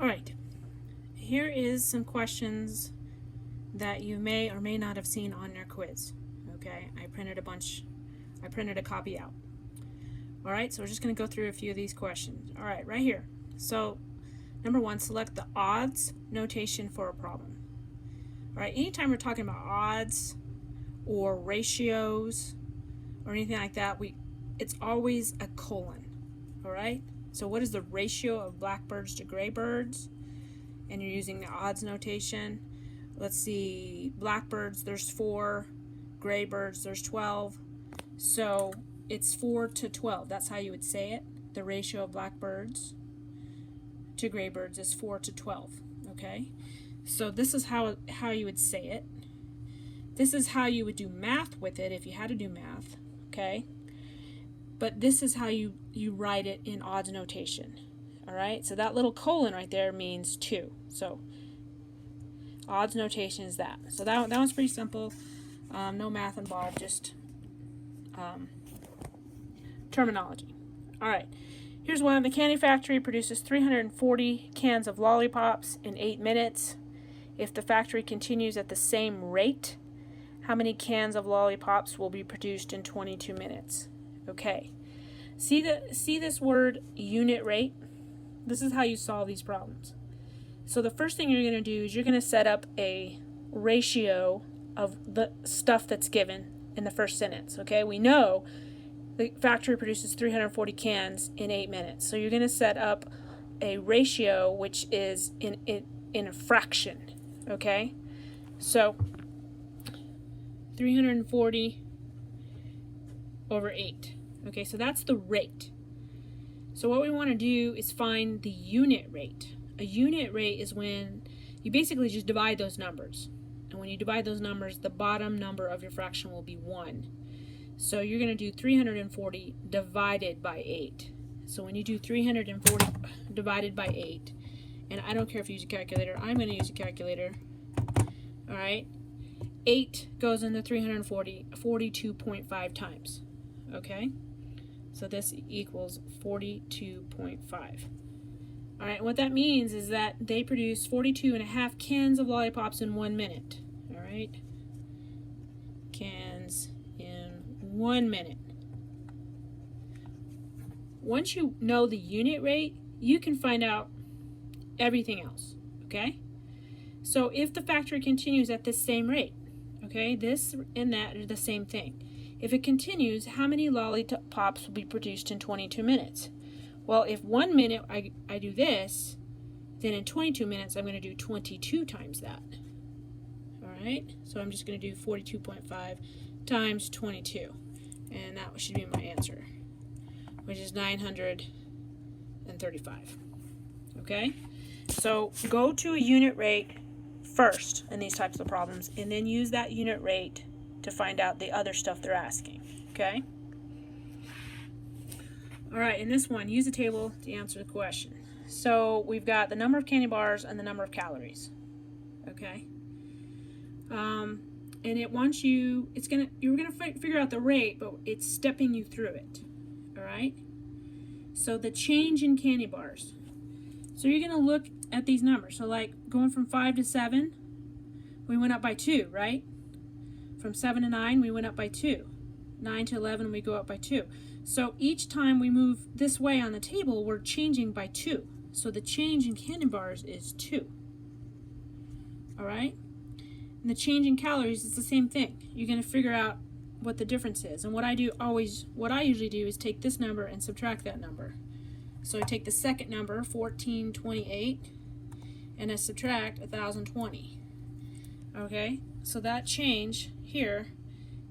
All right, here is some questions that you may or may not have seen on your quiz. Okay, I printed a copy out. All right, so we're just going to go through a few of these questions. All right, right here. So, number one, select the odds notation for a problem. All right, anytime we're talking about odds or ratios or anything like that, it's always a colon. All right, so what is the ratio of blackbirds to graybirds? And you're using the odds notation. Let's see, blackbirds, there's 4, graybirds, there's 12. So it's 4 to 12. That's how you would say it. The ratio of blackbirds to graybirds is 4 to 12. Okay? So this is how you would say it. This is how you would do math with it if you had to do math. Okay? But this is how you write it in odds notation. All right? So that little colon right there means 2. So odds notation is that. So that one's pretty simple. No math involved, just terminology. All right, here's one. The candy factory produces 340 cans of lollipops in 8 minutes. If the factory continues at the same rate, how many cans of lollipops will be produced in 22 minutes? Okay, see this word unit rate? This is how you solve these problems. So the first thing you're going to do is you're going to set up a ratio of the stuff that's given in the first sentence. Okay, we know the factory produces 340 cans in 8 minutes. So you're going to set up a ratio which is in a fraction. Okay, so 340 over 8. Okay, so that's the rate. So what we want to do is find the unit rate. A unit rate is when you basically just divide those numbers. And when you divide those numbers, the bottom number of your fraction will be 1. So you're going to do 340 divided by 8. So when you do 340 divided by 8, and I don't care if you use a calculator, I'm going to use a calculator. All right, 8 goes into 340 42.5 times. Okay, so this equals 42.5. All right, what that means is that they produce 42.5 cans of lollipops in 1 minute. All right, cans in 1 minute. Once you know the unit rate, you can find out everything else. Okay, so if the factory continues at this same rate, okay, this and that are the same thing. If it continues, how many lollipops will be produced in 22 minutes? Well, if 1 minute I do this, then in 22 minutes I'm going to do 22 times that. All right, so I'm just going to do 42.5 times 22, and that should be my answer, which is 935. Okay, so go to a unit rate first in these types of problems, and then use that unit rate to find out the other stuff they're asking. Okay. All right, in this one, use a table to answer the question. So we've got the number of candy bars and the number of calories. Okay. And it wants you. You're gonna figure out the rate, but it's stepping you through it. All right. So the change in candy bars. So you're gonna look at these numbers. So like going from 5 to 7, we went up by 2, right? From 7 to 9, we went up by 2. 9 to 11, we go up by 2. So each time we move this way on the table, we're changing by 2. So the change in candy bars is 2. All right? And the change in calories is the same thing. You're going to figure out what the difference is. And what I usually do is take this number and subtract that number. So I take the second number, 1428, and I subtract 1020. Okay? So that change here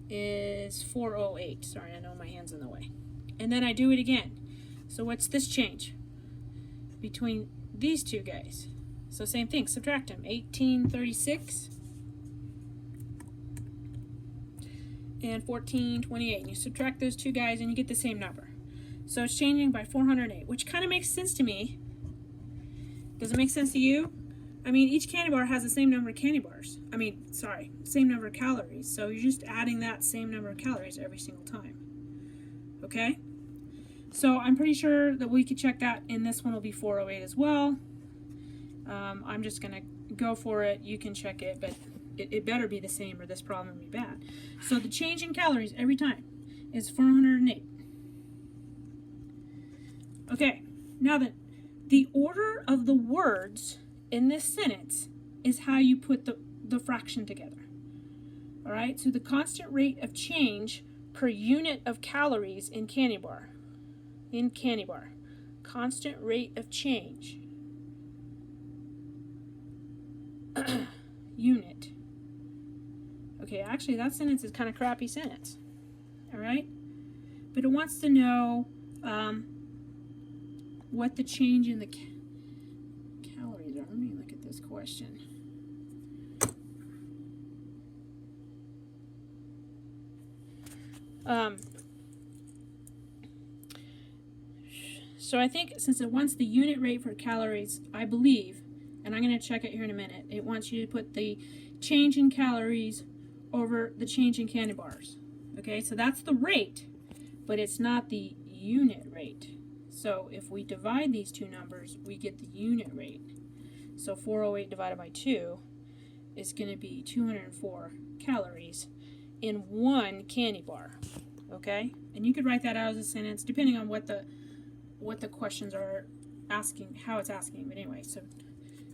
is 408. Sorry, I know my hand's in the way. And then I do it again. So what's this change between these two guys? So same thing, subtract them. 1836 and 1428. And you subtract those two guys and you get the same number. So it's changing by 408, which kind of makes sense to me. Does it make sense to you? I mean, each candy bar has the same number of candy bars. Same number of calories. So you're just adding that same number of calories every single time. Okay? So I'm pretty sure that we could check that, and this one will be 408 as well. I'm just going to go for it. You can check it, but it better be the same or this problem will be bad. So the change in calories every time is 408. Okay, now that the order of the words in this sentence is how you put the fraction together. All right, so the constant rate of change per unit of calories in candy bar. Constant rate of change. Unit. Okay, actually that sentence is kind of crappy sentence. All right, but it wants to know what the change in the calories are. Let me look at this question. So I think since it wants the unit rate for calories, I believe, and I'm going to check it here in a minute, it wants you to put the change in calories over the change in candy bars. Okay, so that's the rate, but it's not the unit rate. So if we divide these two numbers, we get the unit rate. So 408 divided by 2 is going to be 204 calories in one candy bar. Okay, and you could write that out as a sentence depending on what the questions are asking, how it's asking. But anyway, so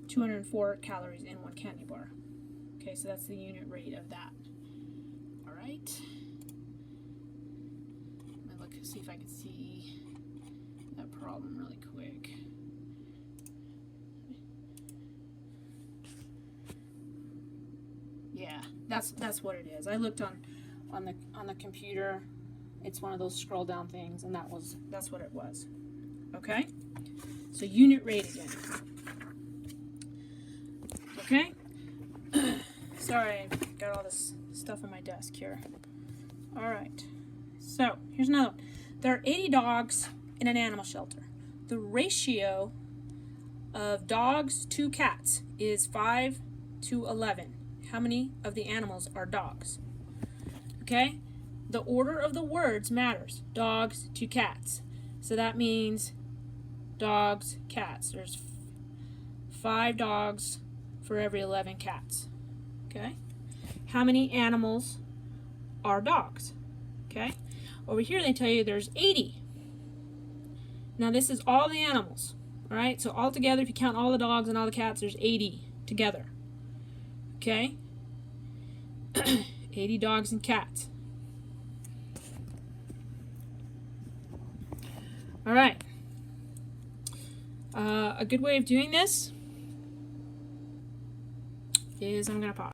204 calories in one candy bar. Okay, so that's the unit rate of that. All right. Let me look, see if I can see that problem really quick. Yeah, that's what it is. I looked on the computer. It's one of those scroll down things, and that's what it was. Okay, so unit rate again. Okay, sorry, I got all this stuff on my desk here. All right, so here's another one. There are 80 dogs in an animal shelter. The ratio of dogs to cats is 5 to 11. How many of the animals are dogs? Okay, the order of the words matters. Dogs to cats. So that means dogs, cats. There's 5 dogs for every 11 cats. Okay, how many animals are dogs? Okay, over here they tell you there's 80. Now this is all the animals. All right, so all together, if you count all the dogs and all the cats, there's 80 together. Okay, 80 dogs and cats. All right. A good way of doing this is I'm going to pause.